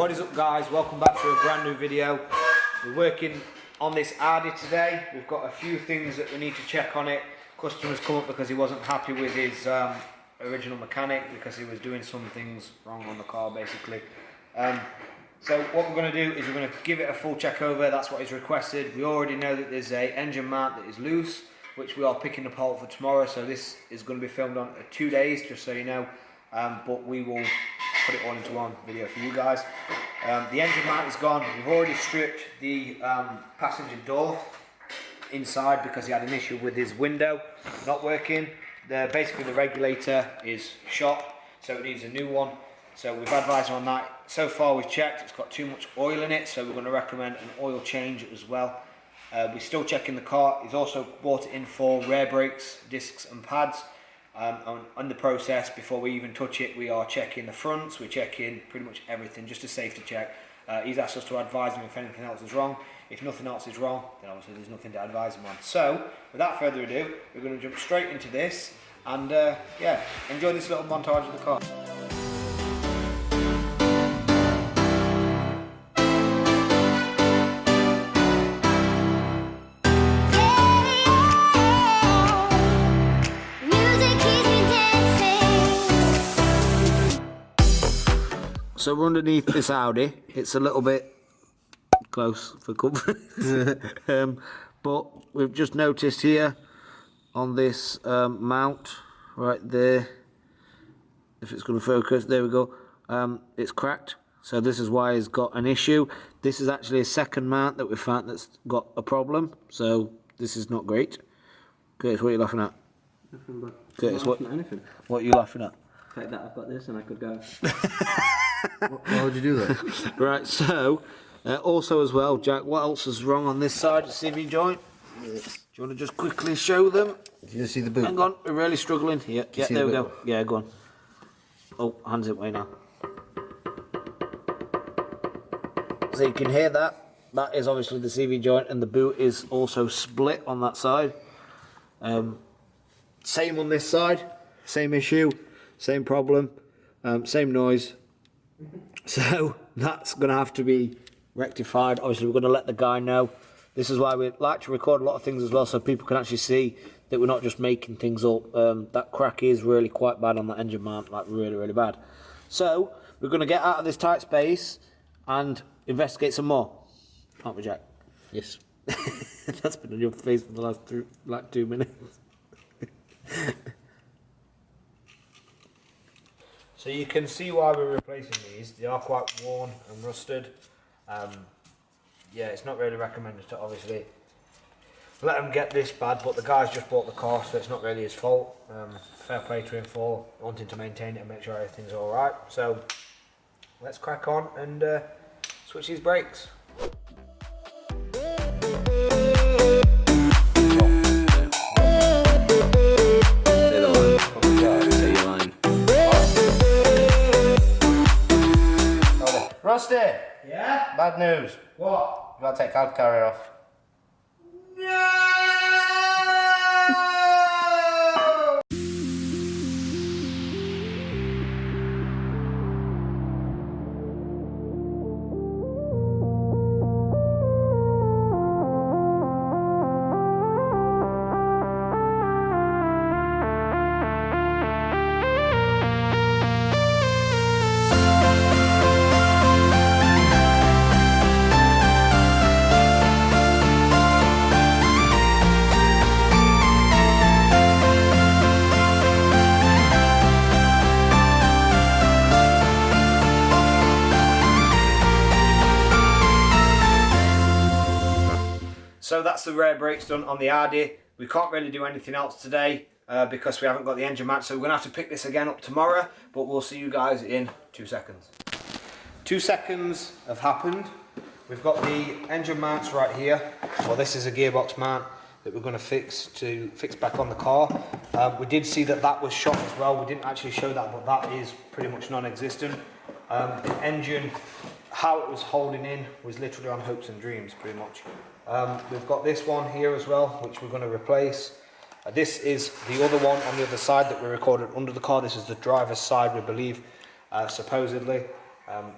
What is up, guys? Welcome back to a brand new video. We're working on this Audi today. We've got a few things that we need to check on it. Customer's come up because he wasn't happy with his original mechanic because he was doing some things wrong on the car basically. So what we're going to do is we're going to give it a full check over. That's what he's requested. We already know that there's a engine mount that is loose, which we are picking apart for tomorrow. So this is going to be filmed on 2 days, just so you know. But we will put it all into one video for you guys. The engine mount is gone. We've already stripped the passenger door inside because he had an issue with his window not working. Basically the regulator is shot, so it needs a new one. So we've advised on that. So far we've checked, it's got too much oil in it, so we're going to recommend an oil change as well. We're still checking the car. He's also bought it in for rear brakes, discs and pads. On the process, before we even touch it, we are checking the fronts, we're checking pretty much everything, just a safety check. He's asked us to advise him if anything else is wrong. If nothing else is wrong, then obviously there's nothing to advise him on. So, without further ado, we're going to jump straight into this and yeah, enjoy this little montage of the car. So we're underneath this Audi. It's a little bit close for comfort, but we've just noticed here on this mount right there, if it's going to focus, there we go, it's cracked. So this is why it's got an issue. This is actually a second mount that we found that's got a problem, so this is not great. Curtis, what are you laughing at? Nothing, but Curtis, I'm not laughing at anything. What are you laughing at? The fact that I've got this and I could go. Why would you do that? Right, so also as well, Jack, what else is wrong on this side of the CV joint? Do you want to just quickly show them? Did you see the boot? Hang on, we're really struggling. Yeah, there we go. Yeah, go on. Oh, hands it way now. So you can hear that. That is obviously the CV joint, and the boot is also split on that side. Same on this side, same issue, same problem, same noise. So that's going to have to be rectified. Obviously we're going to let the guy know. This is why we like to record a lot of things as well, so people can actually see that we're not just making things up. That crack is really quite bad on that engine mount, like really bad. So we're going to get out of this tight space and investigate some more, aren't we, Jack? Yes. That's been on your face for the last 2 minutes. So you can see why we're replacing these. They are quite worn and rusted. Yeah, it's not really recommended to obviously let them get this bad, but the guy's just bought the car, so it's not really his fault. Fair play to him for wanting to maintain it and make sure everything's alright. So let's crack on and switch these brakes. Rusty! Yeah? Bad news. What? You've got to take cloud carrier off. So that's the rear brakes done on the Audi. We can't really do anything else today because we haven't got the engine mount, so we're going to have to pick this again up tomorrow, but we'll see you guys in 2 seconds. 2 seconds have happened. We've got the engine mounts right here. Well, this is a gearbox mount that we're going to fix back on the car. We did see that that was shot as well. We didn't actually show that, but that is pretty much non-existent. The engine, how it was holding in was literally on hopes and dreams, pretty much. We've got this one here as well, which we're going to replace. This is the other one on the other side that we recorded under the car. This is the driver's side, we believe, supposedly.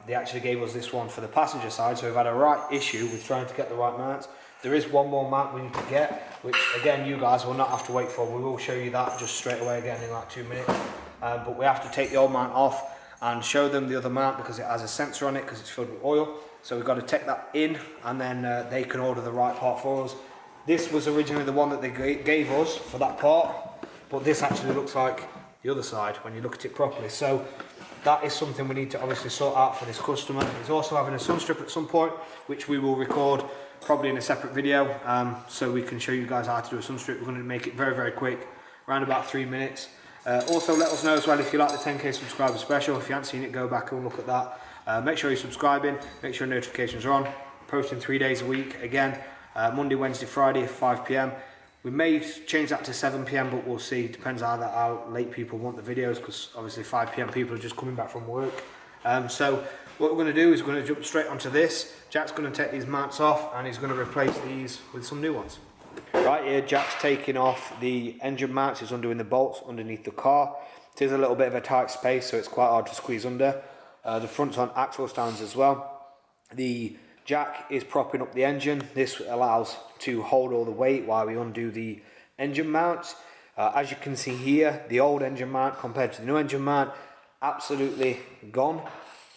They actually gave us this one for the passenger side, so we've had a right issue with trying to get the right mounts. There is one more mount we need to get, which again you guys will not have to wait for. We will show you that just straight away again in like 2 minutes. But we have to take the old mount off and show them the other mount because it has a sensor on it because it's filled with oil. So we've got to take that in, and then they can order the right part for us. This was originally the one that they gave us for that part, but this actually looks like the other side when you look at it properly. So that is something we need to obviously sort out for this customer. He's also having a sun strip at some point, which we will record probably in a separate video, so we can show you guys how to do a sun strip. We're going to make it very, very quick, around about 3 minutes. Also let us know as well if you like the 10k subscriber special. If you haven't seen it, go back and look at that. Make sure you're subscribing, make sure notifications are on. Posting 3 days a week, again, Monday, Wednesday, Friday at 5 PM. We may change that to 7 PM, but we'll see. Depends how late people want the videos, because obviously 5 PM people are just coming back from work. So what we're going to do is we're going to jump straight onto this. Jack's going to take these mounts off and he's going to replace these with some new ones. Right here, Jack's taking off the engine mounts. He's undoing the bolts underneath the car. It is a little bit of a tight space, so it's quite hard to squeeze under. The front's on axle stands as well. The jack is propping up the engine. This allows to hold all the weight while we undo the engine mounts. As you can see here, the old engine mount compared to the new engine mount, absolutely gone.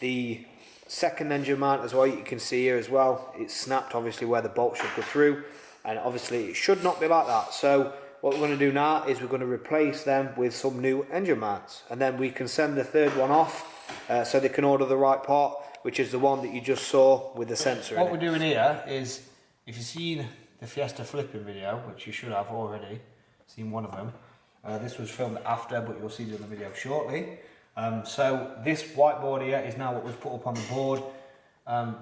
The second engine mount as well, you can see here as well, it's snapped obviously where the bolt should go through, and obviously it should not be like that. So what we're going to do now is we're going to replace them with some new engine mounts, and then we can send the third one off so they can order the right part, which is the one that you just saw with the sensor. What we're doing here is, if you've seen the Fiesta flipping video, which you should have already seen one of them, this was filmed after, but you'll see the other video shortly. So this whiteboard here is now what we've put up on the board.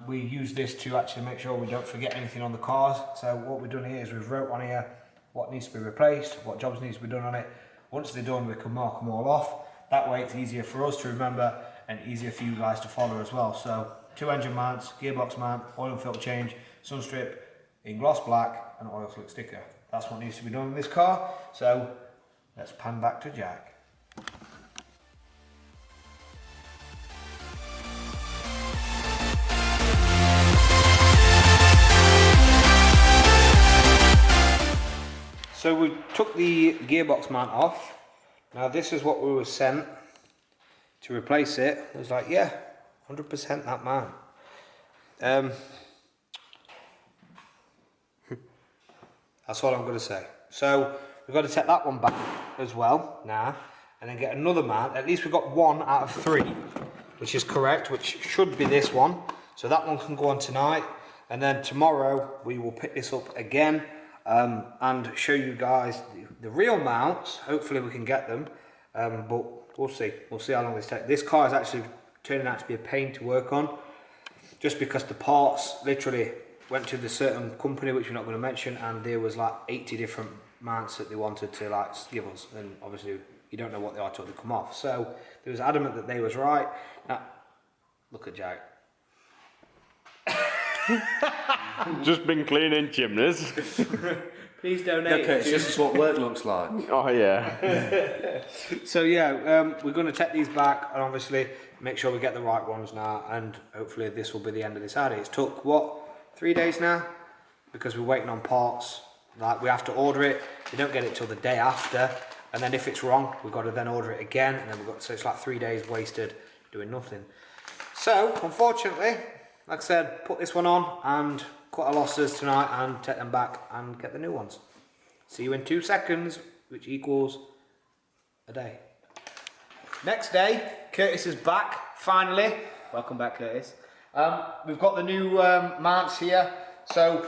We use this to actually make sure we don't forget anything on the cars. So what we've done here is we've wrote on here what needs to be replaced, what jobs needs to be done on it. Once they're done, we can mark them all off. That way it's easier for us to remember and easier for you guys to follow as well. So 2 engine mounts, gearbox mount, oil and filter change, sun strip in gloss black, and oil slick sticker. That's what needs to be done in this car. So let's pan back to Jack. So we took the gearbox mount off. Now this is what we were sent to replace it. It was like, yeah, 100% that mount. That's all I'm going to say. So we've got to take that one back as well now, and then get another mount. At least we've got 1 out of 3, which is correct, which should be this one. So that one can go on tonight, and then tomorrow we will pick this up again. And show you guys the real mounts. Hopefully we can get them, but we'll see how long this takes. This car is actually turning out to be a pain to work on, just because the parts literally went to the certain company, which we're not going to mention, and there was like 80 different mounts that they wanted to like give us, and obviously you don't know what they are till they come off. So they was adamant that they was right. Now look at Jack. Just been cleaning chimneys. Please donate. Okay, this is what work looks like. Oh yeah. So yeah, we're going to take these back and obviously make sure we get the right ones now, and hopefully this will be the end of this Audi. It's took what, 3 days now, because we're waiting on parts. Like we have to order it. We don't get it till the day after, and then if it's wrong, we've got to then order it again, and then so it's like 3 days wasted doing nothing. So unfortunately, like I said, put this one on and cut our losses tonight and take them back and get the new ones. See you in 2 seconds, which equals a day. Next day, Curtis is back, finally. Welcome back, Curtis. We've got the new mounts here. So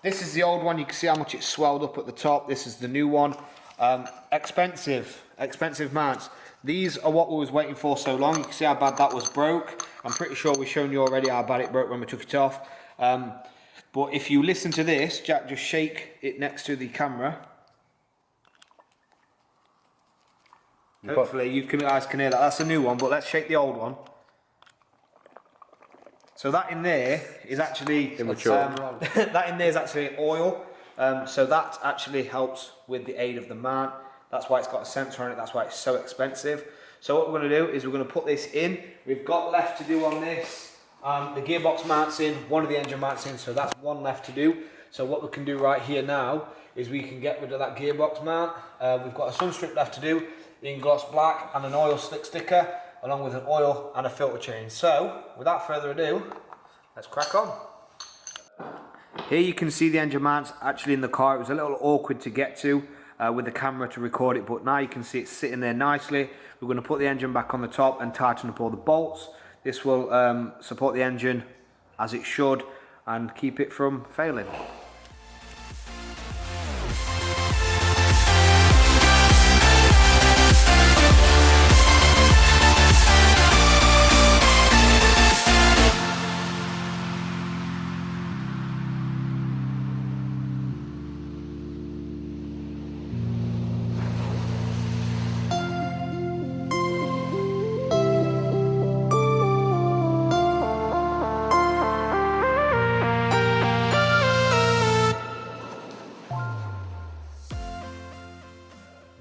this is the old one. You can see how much it's swelled up at the top. This is the new one. Expensive mounts. These are what we was waiting for so long. You can see how bad that was broke. I'm pretty sure we've shown you already how bad it broke when we took it off. But if you listen to this, Jack, just shake it next to the camera. Hopefully you guys can hear that. That's a new one, but let's shake the old one. So that in there is actually that in there is actually oil. So that actually helps with the aid of the mount. That's why it's got a sensor on it, that's why it's so expensive. So what we're going to do is we're going to put this in. We've got left to do on this. The gearbox mounts in, one of the engine mounts in, so that's one left to do. So what we can do right here now is we can get rid of that gearbox mount. We've got a sun strip left to do in gloss black and an oil slick sticker, along with an oil and a filter change. So without further ado, let's crack on. Here you can see the engine mounts actually in the car. It was a little awkward to get to with the camera to record it, but now you can see it's sitting there nicely. We're going to put the engine back on the top and tighten up all the bolts. This will support the engine as it should and keep it from failing.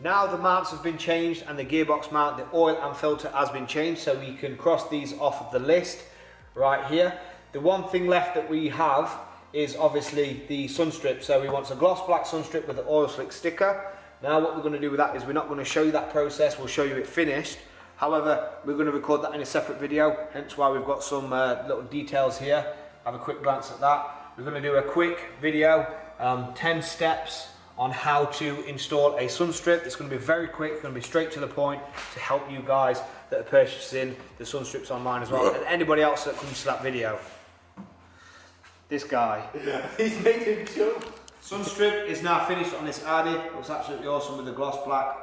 Now the mounts have been changed and the gearbox mount, the oil and filter has been changed, so we can cross these off of the list right here. The one thing left that we have is obviously the sun strip. So we want a gloss black sun strip with the oil slick sticker. Now what we're going to do with that is we're not going to show you that process, we'll show you it finished. However, we're going to record that in a separate video, hence why we've got some little details here. Have a quick glance at that. We're going to do a quick video, 10 steps on how to install a sun strip. It's going to be very quick, it's going to be straight to the point to help you guys that are purchasing the sun strips online as well, and anybody else that comes to that video. This guy. He's made him jump. Sun strip is now finished on this Audi. It looks absolutely awesome with the gloss black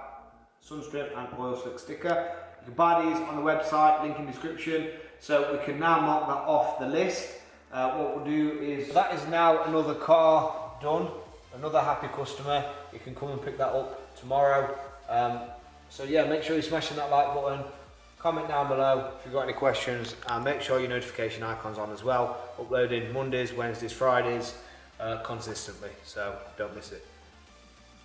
sun strip and oil slick sticker. You can buy these on the website, link in description. So we can now mark that off the list. What we'll do is, that is now another car done. Another happy customer. You can come and pick that up tomorrow. So yeah, make sure you're smashing that like button. Comment down below if you've got any questions, and make sure your notification icon's on as well. Uploading Mondays, Wednesdays, Fridays consistently, so don't miss it.